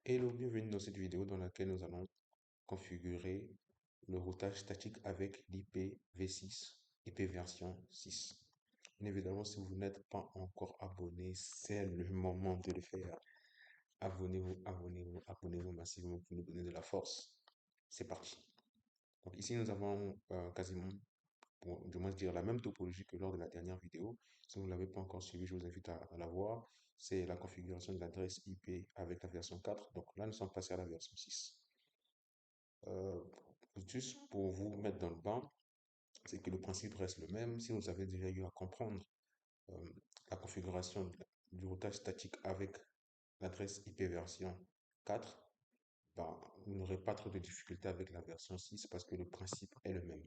Hello, bienvenue dans cette vidéo dans laquelle nous allons configurer le routage statique avec l'IPv6, IP version 6. Bien évidemment, si vous n'êtes pas encore abonné, c'est le moment de le faire. Abonnez-vous, abonnez-vous, abonnez-vous massivement pour nous donner de la force. C'est parti. Donc ici, nous avons quasiment, pour du moins dire, la même topologie que lors de la dernière vidéo. Si vous ne l'avez pas encore suivi, je vous invite à la voir. C'est la configuration de l'adresse IP avec la version 4. Donc là, nous sommes passés à la version 6. Euh, Juste pour vous mettre dans le bain, c'est que le principe reste le même. Si vous avez déjà eu à comprendre euh, la configuration du routage statique avec l'adresse IP version 4, ben, vous n'aurez pas trop de difficultés avec la version 6 parce que le principe est le même.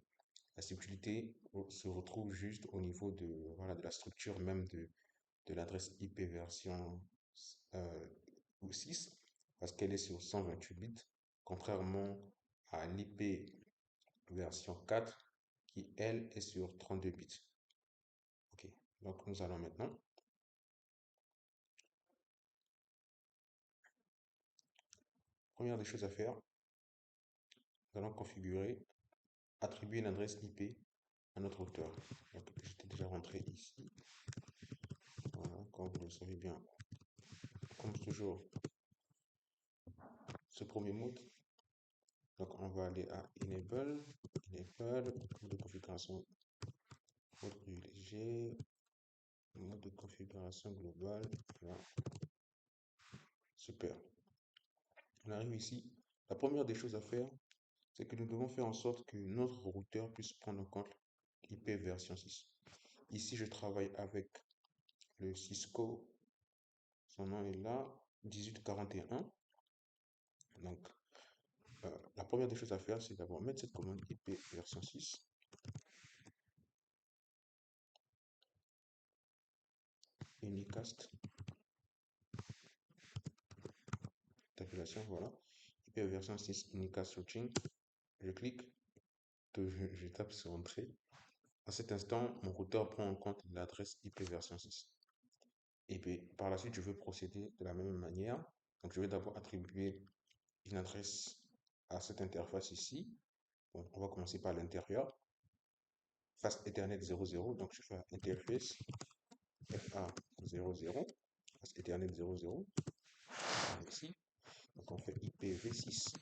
La subtilité se retrouve juste au niveau de, voilà, de la structure même de l'adresse IP version euh, 6 parce qu'elle est sur 128 bits, contrairement à l'IP version 4 qui, elle, est sur 32 bits. Ok, donc nous allons maintenant, première des choses à faire, nous allons configurer, attribuer une adresse IP à notre routeur. Donc j'étais déjà rentré ici. Voilà, comme vous le savez bien, comme toujours, ce premier mode. Donc on va aller à Enable, mode de configuration, mode privilégié, mode de configuration globale. Voilà. Super. On arrive ici. La première des choses à faire, c'est que nous devons faire en sorte que notre routeur puisse prendre en compte l'IP version 6. Ici, je travaille avec le Cisco, son nom est là, 1841. Donc, la première des choses à faire, c'est d'abord mettre cette commande IP version 6. Unicast, tabulation, voilà. IP version 6, Unicast switching. Je clique, je tape sur Entrée. À cet instant, mon routeur prend en compte l'adresse IP version 6. Et puis, par la suite, je veux procéder de la même manière. Donc, je vais d'abord attribuer une adresse à cette interface ici. Bon, on va commencer par l'intérieur. Face Ethernet 00. Donc, je fais interface FA00. Face Ethernet 00. Ici. Donc, on fait IPv6.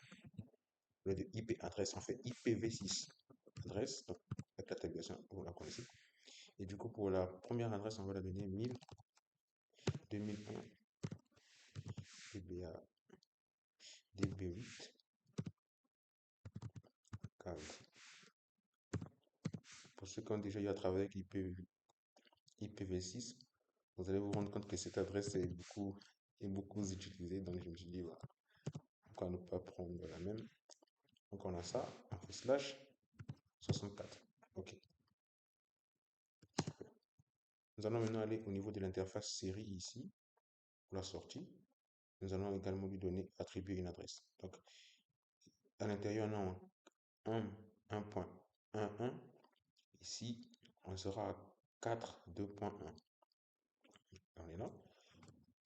Au lieu de IP adresse, on fait IPv6 adresse. Donc, avec la tabulation, vous la connaissez. Et du coup, pour la première adresse, on va la donner 1000, 2001, DBA, DB8, CAD. Pour ceux qui ont déjà eu à travailler avec IPv6, vous allez vous rendre compte que cette adresse est beaucoup utilisée. Donc, je me suis dit, voilà, pourquoi ne pas prendre la même. Donc, on a ça, on fait slash 64. OK. Super. Nous allons maintenant aller au niveau de l'interface série ici, pour la sortie. Nous allons également lui donner, attribuer une adresse. Donc, à l'intérieur, on a 1.11. Ici, on sera à 4.2.1. On est là.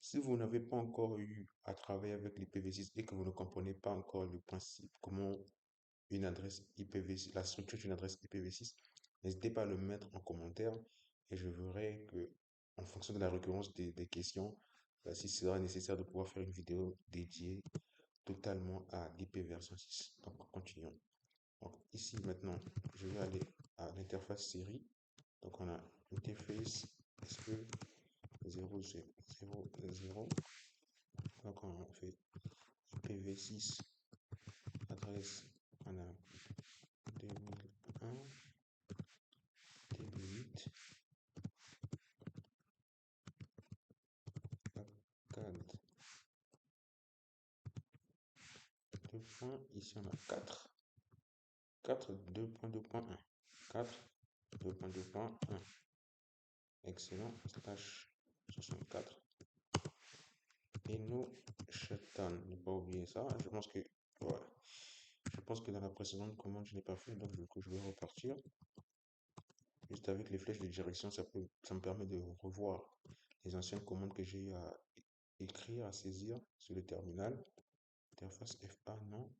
Si vous n'avez pas encore eu à travailler avec l'IPv6 et que vous ne comprenez pas encore le principe, comment une adresse IPv6, la structure d'une adresse IPv6, n'hésitez pas à le mettre en commentaire et je verrai que, en fonction de la récurrence des questions, s'il sera nécessaire de pouvoir faire une vidéo dédiée totalement à l'IP version 6. Donc, continuons. Donc, ici, maintenant, je vais aller à l'interface série. Donc, on a interface SE 0.0.0. Donc, on fait IPv6 adresse. On a 2001, DB8, CAD. 2 points. Ici, on a 4. 4, 2.2.1. 4, 2.2.1. Excellent. Slash 64. Et nous, shutdown. Ne pas oublier ça. Je pense que, voilà. Je pense que dans la précédente commande, je n'ai pas fait. Donc, du coup, je vais repartir. Juste avec les flèches de direction, ça me permet de revoir les anciennes commandes que j'ai eu à écrire, à saisir sur le terminal. Interface FA, non.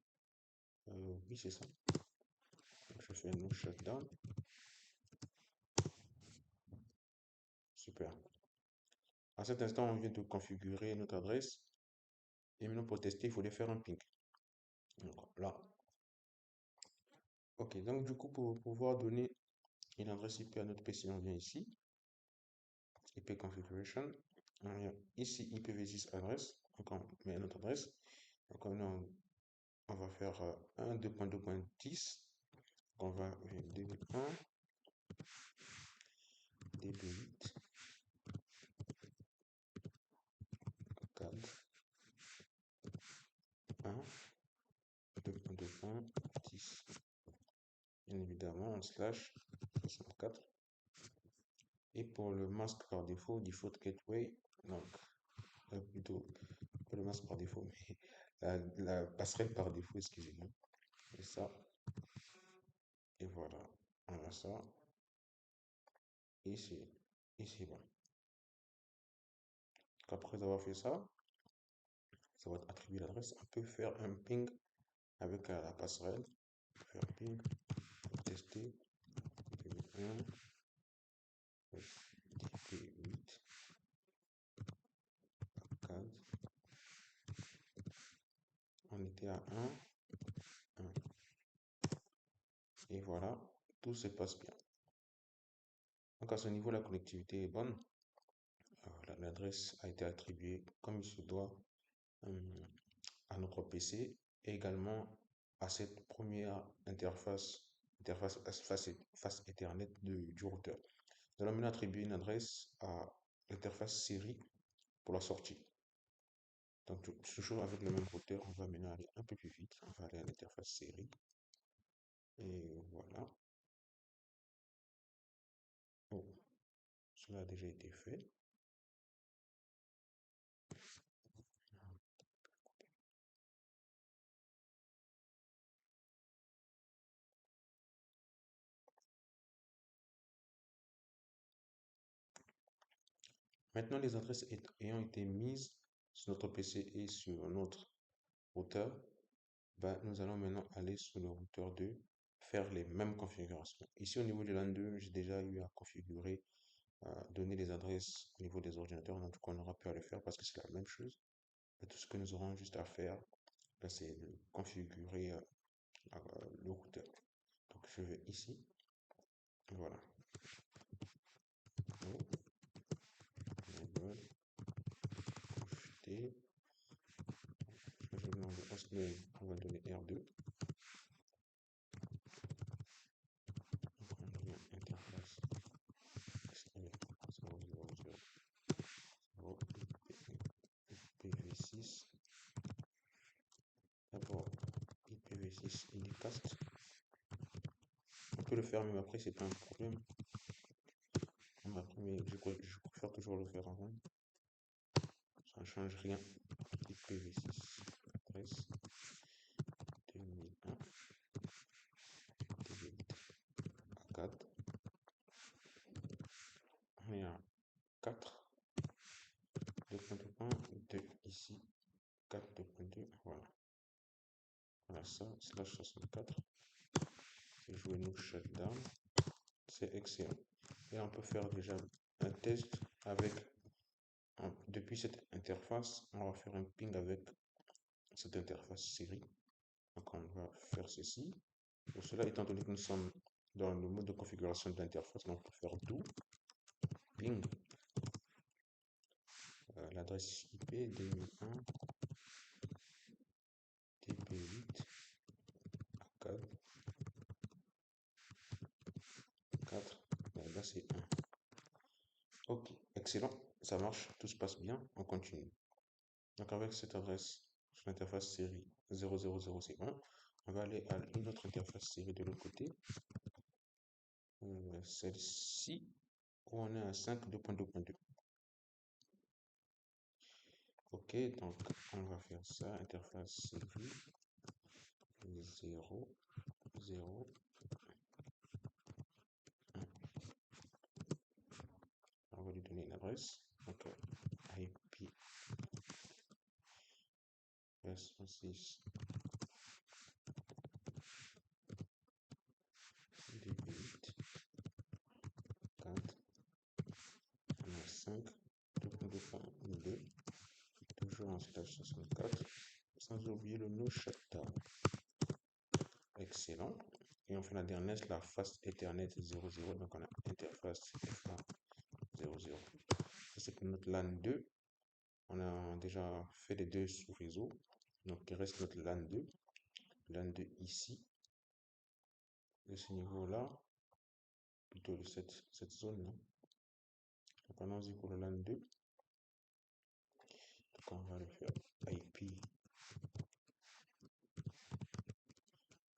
Oui, c'est ça. Je fais no shutdown. Super. À cet instant, on vient de configurer notre adresse. Et maintenant, pour tester, il faudrait faire un ping. Donc là. Ok, donc du coup, pour pouvoir donner une adresse IP à notre PC, on vient ici. IP configuration. On vient ici, IPv6 adresse. Donc on met notre adresse. Donc on va faire 1, 2.2.10. On va DB1, DB8, cadre 1, 2.2.10. Bien évidemment, en slash 64. Et pour le masque par défaut, default gateway, donc plutôt pas le masque par défaut, mais la passerelle par défaut, excusez-moi. Et ça, et voilà, on a ça. Ici, ici, bon. Après avoir fait ça, ça va attribuer l'adresse. On peut faire un ping avec la passerelle. Faire ping, tester, DB1, DB8, 4. On était à 1, 1. Et voilà, tout se passe bien. Donc à ce niveau, la connectivité est bonne. L'adresse a été attribuée comme il se doit à notre PC et également à cette première interface face Ethernet du routeur. Nous allons maintenant attribuer une adresse à l'interface série pour la sortie. Donc, toujours avec le même routeur, on va maintenant aller un peu plus vite. On va aller à l'interface série. Et voilà. Oh, cela a déjà été fait. Maintenant, les adresses ayant été mises sur notre PC et sur notre routeur, ben, nous allons maintenant aller sur le routeur 2, faire les mêmes configurations. Ici, au niveau du LAN 2, j'ai déjà eu à configurer, donner les adresses au niveau des ordinateurs, donc on aura pu le faire parce que c'est la même chose. Et tout ce que nous aurons juste à faire, ben, c'est de configurer le routeur. Donc, je vais ici, voilà. Ajouter. Je vais demander hostname, on va donner R2. Interface 000 IPv6. D'abord, IPv6 unicast. On peut le faire même après, c'est pas un problème. Après, mais je préfère toujours le faire avant. Ça ne change rien. IPv6 adresse 2001 DB8 4. On est à 4. 2.1, 2 ici. 4, 2.2, voilà. Voilà ça, slash 64. Et jouer nous shutdown. C'est excellent. Et on peut faire déjà un test avec, depuis cette interface, on va faire un ping avec cette interface série. Donc on va faire ceci. Pour cela, étant donné que nous sommes dans le mode de configuration de l'interface, on peut faire do ping l'adresse IP 2001 TP8 4 4. Là c'est 1. Ok, excellent, ça marche, tout se passe bien, on continue. Donc avec cette adresse sur l'interface série 000, c'est 1. On va aller à une autre interface série de l'autre côté. Celle-ci, où on est à 5 2.2.2. Ok, donc on va faire ça, interface série 0, 0, 1. On va lui donner une adresse. Donc IP version 6, DB8, 4, on a 5, 2.2.2, toujours en slash 64, sans oublier le no shutdown. Excellent. Et on fait la dernière, la face Ethernet 00. Donc on a interface FA 00. C'est pour notre LAN 2. On a déjà fait les deux sous réseau. Donc il reste notre LAN 2. LAN 2 ici. De ce niveau-là. Plutôt de cette zone-là. Donc allons-y pour le LAN 2. Donc on va le faire IP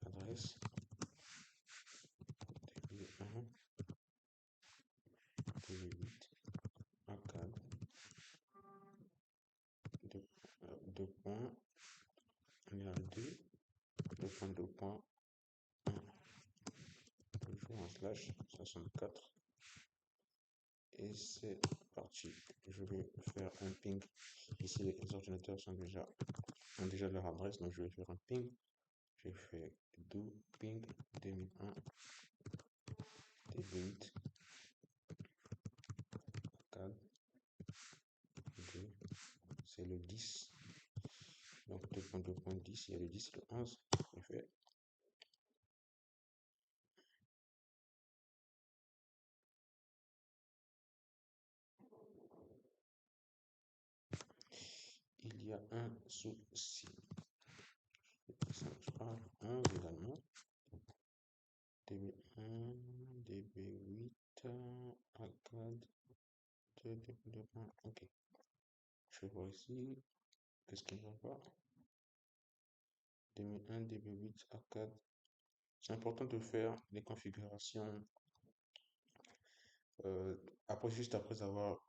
adresse DB1 DB8 A4 2 points. On est à 2 2.2.1 toujours en slash 64 et c'est parti. Je vais faire un ping. Ici les ordinateurs ont déjà leur adresse, donc je vais faire un ping. Je fais do ping 2001 db8 4 2, c'est le 10. Donc 2.2.10, il y a le 10 et le 11. Je fais il y a un souci. Ça marche pas. 11 également. DB1, DB8, A4, 2, 2.2.1. Ok. Je vais voir ici. Qu'est-ce qu'il ne va pas? DB1, DB8, A4. C'est important de faire les configurations après, juste après avoir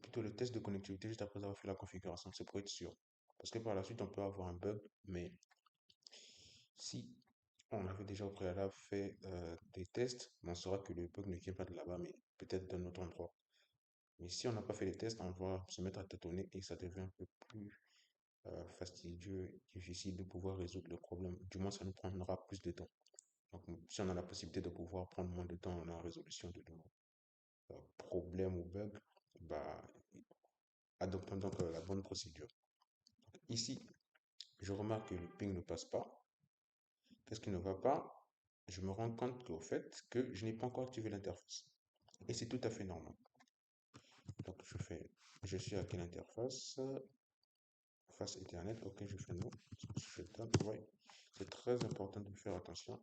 plutôt le test de connectivité, juste après avoir fait la configuration, c'est pour être sûr. Parce que par la suite, on peut avoir un bug, mais si on avait déjà au préalable fait des tests, on saura que le bug ne vient pas de là-bas, mais peut-être d'un autre endroit. Mais si on n'a pas fait les tests, on va se mettre à tâtonner et ça devient un peu plus fastidieux, difficile de pouvoir résoudre le problème. Du moins, ça nous prendra plus de temps. Donc, si on a la possibilité de pouvoir prendre moins de temps dans la résolution de nos problèmes ou bugs, bah, adoptons donc la bonne procédure. Ici, je remarque que le ping ne passe pas. Qu'est-ce qui ne va pas? Je me rends compte qu'au fait que je n'ai pas encore activé l'interface. Et c'est tout à fait normal. Donc je suis à quelle interface? Face Ethernet, ok, je fais non. Je tape, ouais. C'est très important de faire attention.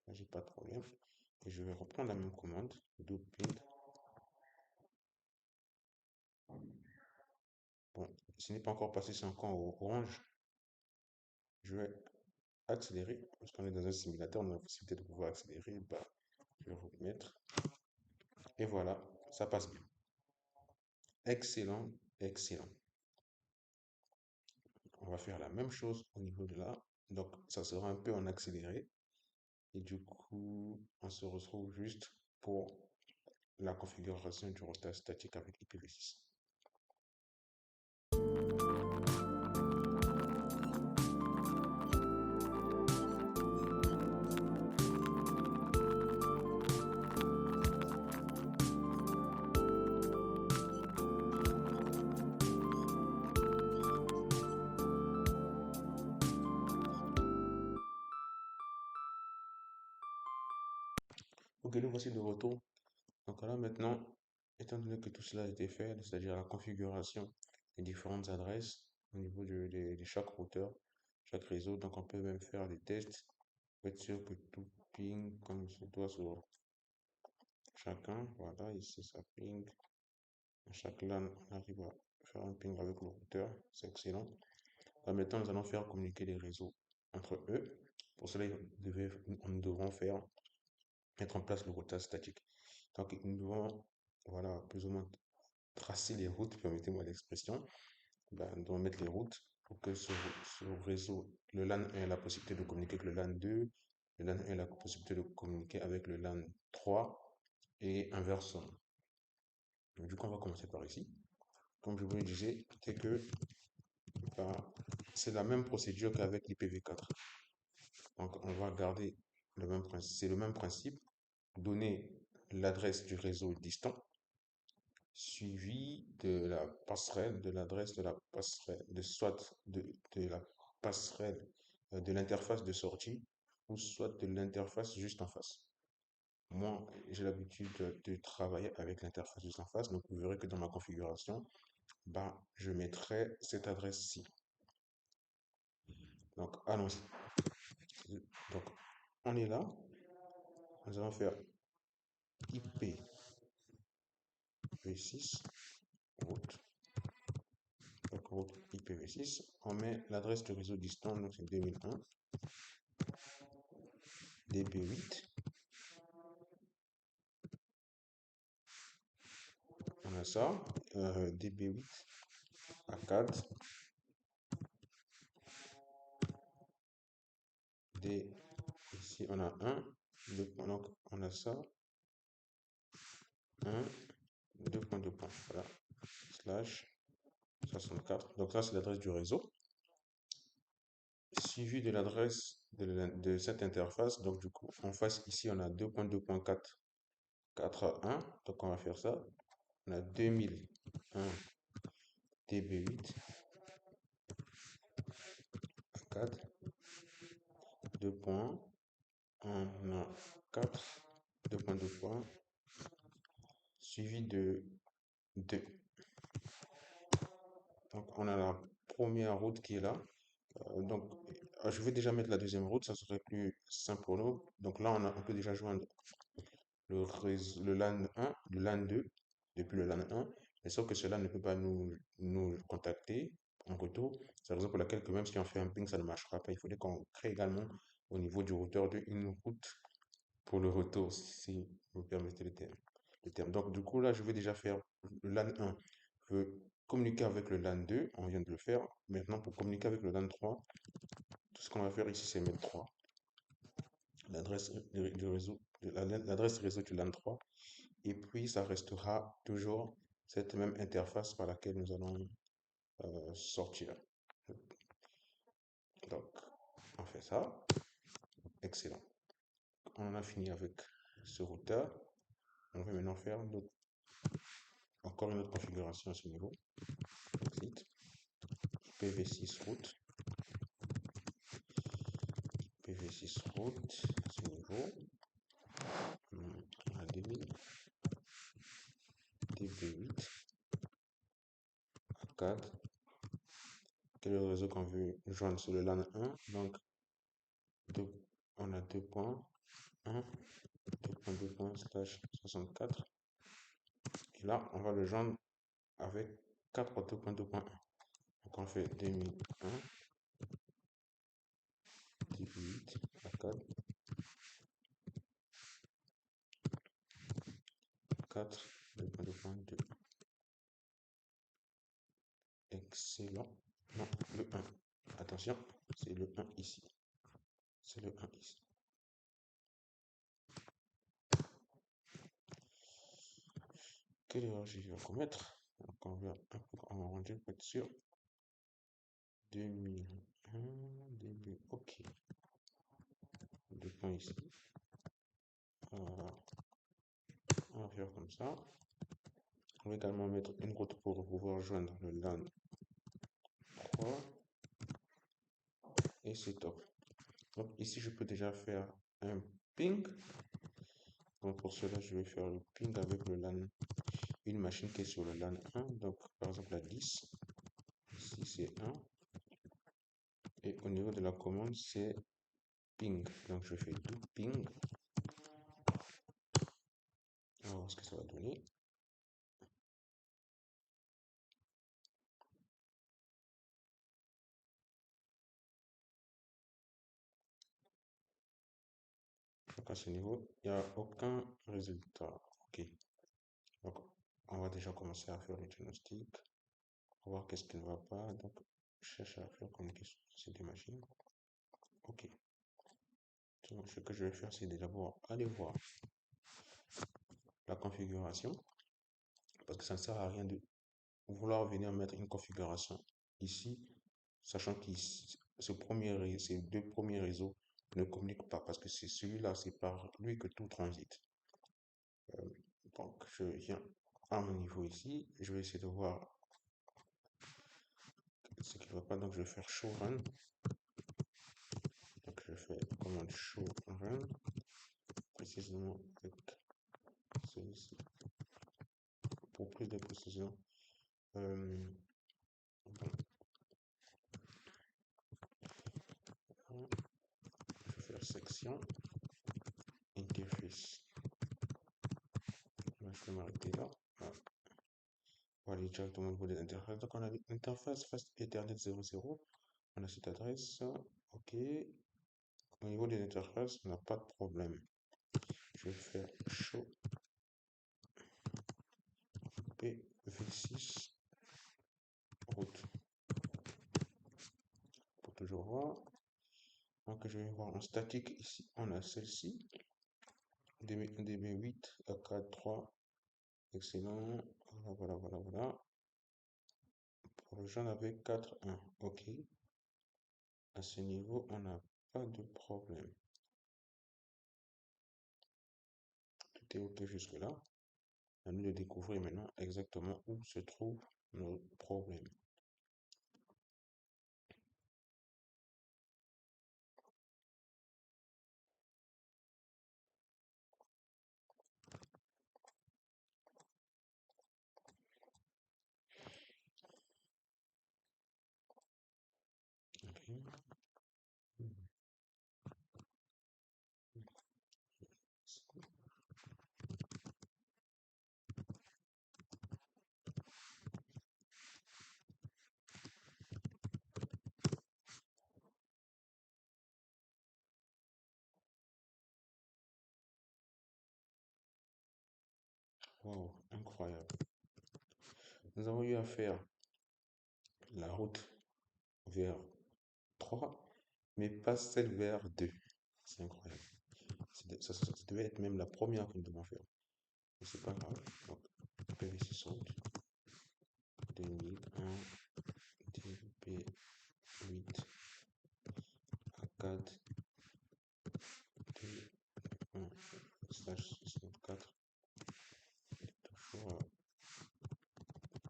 Là, j'ai pas de problème. Et je vais reprendre la même commande, do ping. Bon, ce n'est pas encore passé, c'est encore au orange. Je vais accélérer, parce qu'on est dans un simulateur, on a la possibilité de pouvoir accélérer. Bah, je vais remettre. Et voilà, ça passe bien. Excellent, excellent. On va faire la même chose au niveau de là. Donc, ça sera un peu en accéléré. Et du coup, on se retrouve juste pour la configuration du routage statique avec IPv6. Ok, nous voici de retour. Donc là maintenant, étant donné que tout cela a été fait, c'est-à-dire la configuration des différentes adresses au niveau de chaque routeur, chaque réseau, donc on peut même faire des tests pour être sûr que tout ping comme il se doit sur chacun. Voilà, ici ça ping. À chaque LAN, on arrive à faire un ping avec le routeur, c'est excellent. Là maintenant, nous allons faire communiquer les réseaux entre eux. Pour cela, nous devrons mettre en place le routage statique. Donc, nous devons, voilà, plus ou moins tracer les routes, permettez-moi l'expression. Ben, nous devons mettre les routes pour que ce réseau, le LAN 1 ait la possibilité de communiquer avec le LAN 2, le LAN 1 ait la possibilité de communiquer avec le LAN 3 et inversement. Donc, du coup, on va commencer par ici. Comme je vous le disais, c'est que ben, c'est la même procédure qu'avec l'IPv4. Donc, on va garder le même principe. C'est le même principe. Donner l'adresse du réseau distant suivi de la passerelle, de l'adresse de la passerelle, de la passerelle de l'interface de sortie ou soit de l'interface juste en face. Moi, j'ai l'habitude de travailler avec l'interface juste en face, donc vous verrez que dans ma configuration, bah, je mettrai cette adresse-ci. Donc, allons-y. Donc, on est là. Nous allons faire IPv6 route. Donc, route IPv6. On met l'adresse du réseau distant, donc c'est 2001. DB8. On a ça. DB8 à 4. D, ici on a 1. Donc, on a ça. 1, 2 points, 2 points. Voilà. Slash 64. Donc, ça, c'est l'adresse du réseau. Suivi de l'adresse de cette interface. Donc, du coup, en face, ici, on a 2.2.4, 4.1. Donc, on va faire ça. On a 2001 DB8 à 4. 2 points. On a 4. 2.2 points. Suivi de 2. Donc, on a la première route qui est là. Donc, je vais déjà mettre la deuxième route, ça serait plus simple pour nous. Donc là, on peut déjà joindre le LAN 1, le LAN 2, depuis le LAN 1. Mais sauf que cela ne peut pas nous contacter en retour. C'est la raison pour laquelle, même si on fait un ping, ça ne marchera pas. Il faudrait qu'on crée également au niveau du routeur une route pour le retour, si vous permettez le terme. Donc, du coup, là, je vais déjà faire le LAN 1. Je veux communiquer avec le LAN 2, on vient de le faire. Maintenant, pour communiquer avec le LAN 3, tout ce qu'on va faire ici, c'est mettre 3. L'adresse du réseau, l'adresse réseau du LAN 3. Et puis, ça restera toujours cette même interface par laquelle nous allons sortir. Donc, on fait ça. Excellent. On en a fini avec ce routeur. On va maintenant faire encore une autre configuration à ce niveau. Exit. IPv6 route. IPv6 route à ce niveau. On a 2000. DB8 à 4. Quel est le réseau qu'on veut joindre sur le LAN 1? Donc, on a 2 points. 1, 2.2 points slash 64. Et là, on va le joindre avec 4.2.2.1. Donc, on fait 2001, 18 à 4, 4, 2.2.2. Excellent. Non, le 1. Attention, c'est le 1 ici. C'est le 1 ici. Quelle erreur je vais commettre? Donc, on va un peu en rendre pour être sûr. 2001, début, ok. 2 points ici. Voilà. On va faire comme ça. On va également mettre une route pour pouvoir joindre le LAN 3. Et c'est top. Donc ici, je peux déjà faire un ping. Donc pour cela, je vais faire le ping avec le LAN, une machine qui est sur le LAN 1. Donc par exemple la 10. Ici c'est 1. Et au niveau de la commande, c'est ping. Donc je fais tout ping. On va voir ce que ça va donner. Donc à ce niveau, il n'y a aucun résultat. Ok. Donc on va déjà commencer à faire le diagnostic. On va voir qu'est-ce qui ne va pas. Donc je cherche à faire communiquer sur ces deux machines. Ok. Donc ce que je vais faire, c'est d'abord aller voir la configuration. Parce que ça ne sert à rien de vouloir venir mettre une configuration ici sachant que ces deux premiers réseaux ne communiquent pas parce que c'est celui-là, c'est par lui que tout transite. Euh, donc, je viens à mon niveau ici, je vais essayer de voir ce qui ne va pas, donc je vais faire show run. Donc, je fais commande show run, précisément avec celui-ci, pour plus de précision. Euh, bon, je vais faire section, interface. Là, je vais m'arrêter là. Voilà. On va aller directement au niveau des interfaces. Donc, on a l'interface Fast Ethernet 00. On a cette adresse. OK. Au niveau des interfaces, on n'a pas de problème. Je vais faire show PV6 route pour toujours voir. Donc, je vais voir en statique ici. On a celle-ci. DB8 à 4.3. Excellent. Voilà. Pour le jaune avec 4.1. OK. À ce niveau, on n'a pas de problème. Tout est OK jusque-là. À nous de découvrir maintenant exactement où se trouve nos problèmes. OK. Wow, incroyable. Nous avons eu à faire la route vers 3, mais pas celle vers 2. C'est incroyable. Ça devait être même la première que nous devons faire. Mais c'est pas grave. Donc, PV6 route 2001 DP8 A4 D1/64 toujours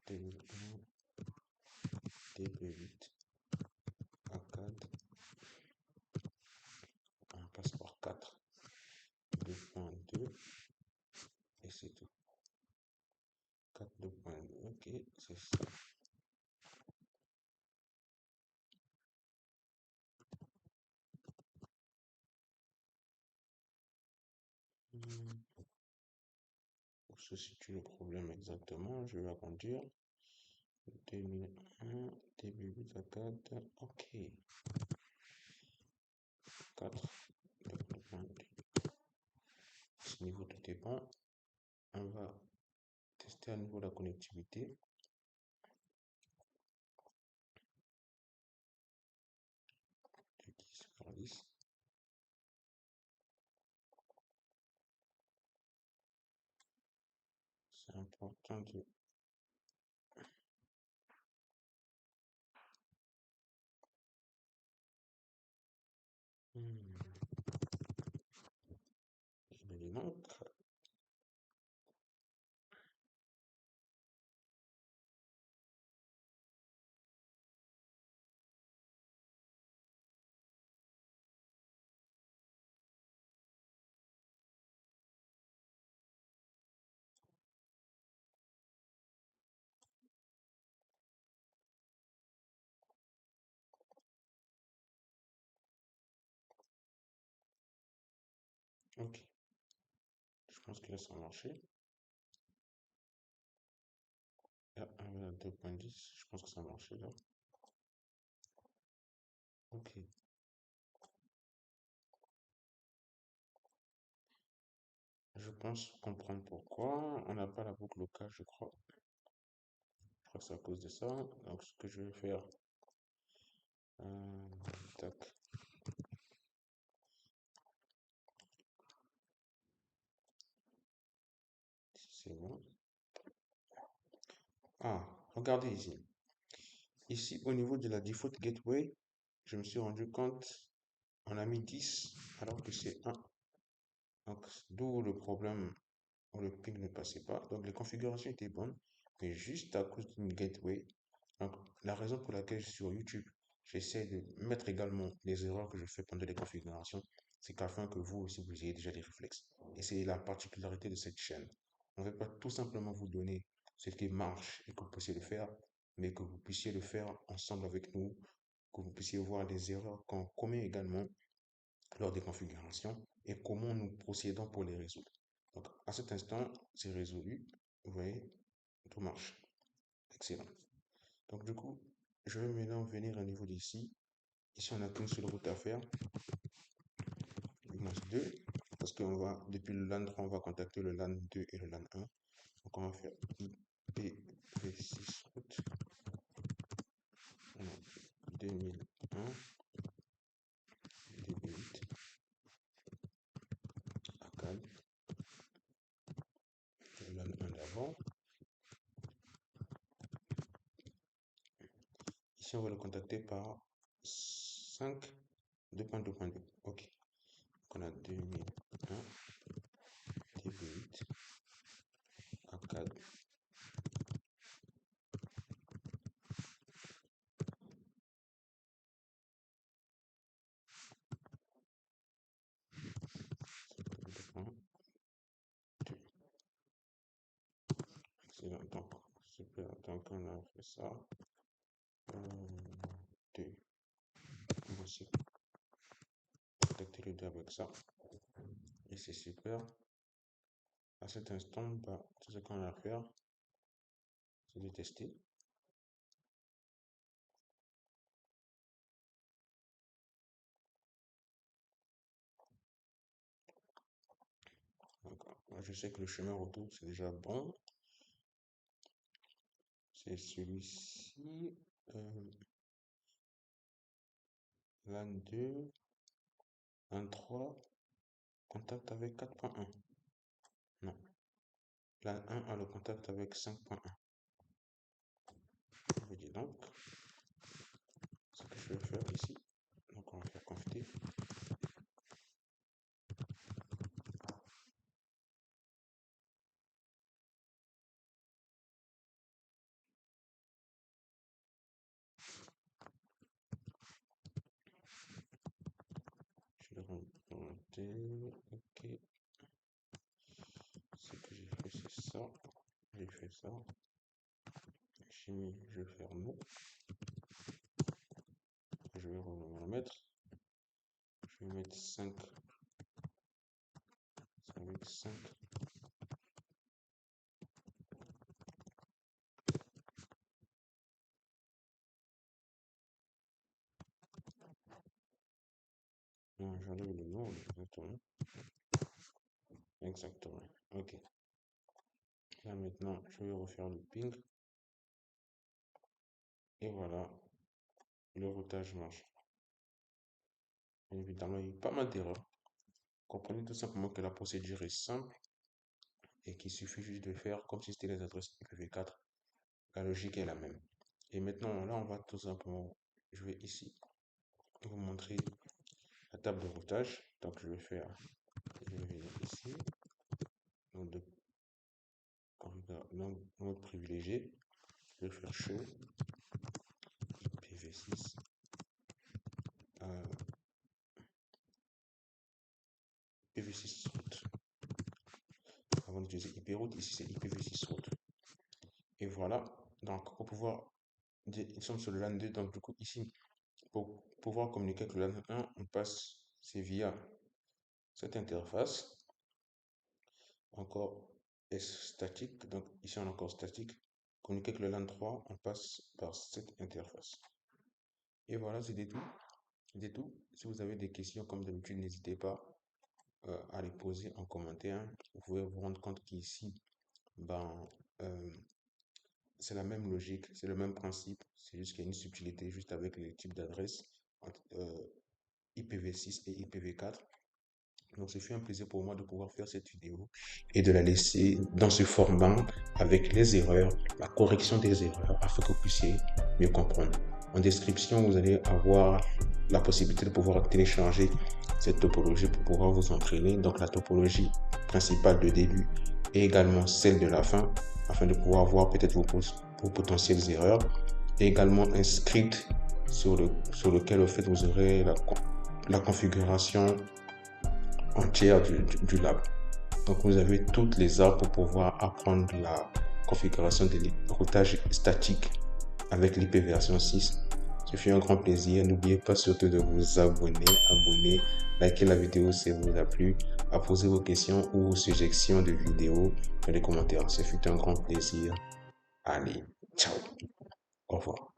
2001 DP8 A4 un passeport 4 2.2 et c'est tout. 4 2.2, ok, c'est ça. Où se situe le problème exactement? Je vais agrandir. 2001, DB8 à 4, ok. 4, ce niveau tout est bon. On va tester à nouveau la connectivité. De 10 par 10. C'est important de... Il est montre. Ok. Je pense que là, ça a marché. Là, 2.10, je pense que ça a marché là. Ok. Je pense comprendre pourquoi. On n'a pas la boucle locale, je crois. Je crois que c'est à cause de ça. Donc, ce que je vais faire. Tac. C'est bon. Ah, regardez ici. ici, au niveau de la default gateway, je me suis rendu compte, on a mis 10 alors que c'est 1. Donc, d'où le problème où le ping ne passait pas. Donc, les configurations étaient bonnes, mais juste à cause d'une gateway. Donc, la raison pour laquelle sur YouTube, j'essaie de mettre également les erreurs que je fais pendant les configurations, c'est qu'afin que vous aussi, vous ayez déjà des réflexes. Et c'est la particularité de cette chaîne. On ne veut pas tout simplement vous donner ce qui marche et que vous puissiez le faire, mais que vous puissiez le faire ensemble avec nous, que vous puissiez voir les erreurs qu'on commet également lors des configurations et comment nous procédons pour les résoudre. Donc, à cet instant, c'est résolu. Vous voyez, tout marche. Excellent. Donc, du coup, je vais maintenant venir au niveau d'ici. Ici, on n'a qu'une seule route à faire. Il nous reste deux. Parce qu'on va, depuis le LAN 3, on va contacter le LAN 2 et le LAN 1. Donc, on va faire IPv6 route. 2001, DB8, ACAD, le LAN 1 d'avant. Ici, on va le contacter par 5, 2.2.2. OK. Donc, on a 2001, DB8, ACAD. Excellent. Donc, super. Donc, on a fait ça. 2. On va aussi contacter le 2 avec ça. Et c'est super. À cet instant, bah, tout ce qu'on a à faire, c'est de tester. Donc, je sais que le chemin retour, c'est déjà bon. C'est celui-ci. LAN 2, LAN 3, contact avec 4.1. Non. LAN 1 a le contact avec 5.1. Je vous dis donc ce que je vais faire ici. Donc, on va faire conf-t. Je vais remonter. OK. Ce que j'ai fait, c'est ça. J'ai fait ça. J'ai mis, je vais faire non. Je vais remettre. Je vais mettre 5. Avec 5. Non, j'enlève le nom, exactement. Exactement. OK. Là maintenant, je vais refaire le ping. Et voilà, le routage marche. Bien évidemment, il y a eu pas mal d'erreurs. Comprenez tout simplement que la procédure est simple et qu'il suffit juste de faire comme si c'était les adresses IPv4. La logique est la même. Et maintenant, là, on va tout simplement, je vais ici vous montrer la table de routage. Donc, je vais venir ici, donc, mode privilégié. Je vais faire show IPv6 IPv6 route. Avant d'utiliser IP route, ici c'est IPv6 route. Et voilà, donc pour pouvoir, ils sont sur le LAN 2, donc du coup ici, pour pouvoir communiquer avec le LAN 1, on passe, c'est via cette interface, encore S statique, donc ici on a encore statique. Communiquer avec le LAN 3, on passe par cette interface. Et voilà, c'était tout. C'était tout. Si vous avez des questions, comme d'habitude, n'hésitez pas à les poser en commentaire. Vous pouvez vous rendre compte qu'ici, ben, c'est la même logique, c'est le même principe. C'est juste qu'il y a une subtilité juste avec les types d'adresses entre IPv6 et IPv4. Donc, ce fut un plaisir pour moi de pouvoir faire cette vidéo et de la laisser dans ce format avec les erreurs, la correction des erreurs afin que vous puissiez mieux comprendre. En description, vous allez avoir la possibilité de pouvoir télécharger cette topologie pour pouvoir vous entraîner. Donc, la topologie principale de début et également celle de la fin afin de pouvoir voir peut-être vos potentielles erreurs et également un script sur lequel au fait, vous aurez la configuration entière du lab. Donc vous avez toutes les armes pour pouvoir apprendre la configuration de routage statique avec l'IP version 6. Ce fut un grand plaisir. N'oubliez pas surtout de vous abonner, liker la vidéo si elle vous a plu, à poser vos questions ou vos suggestions de vidéos dans les commentaires. Ce fut un grand plaisir. Allez, ciao. Au revoir.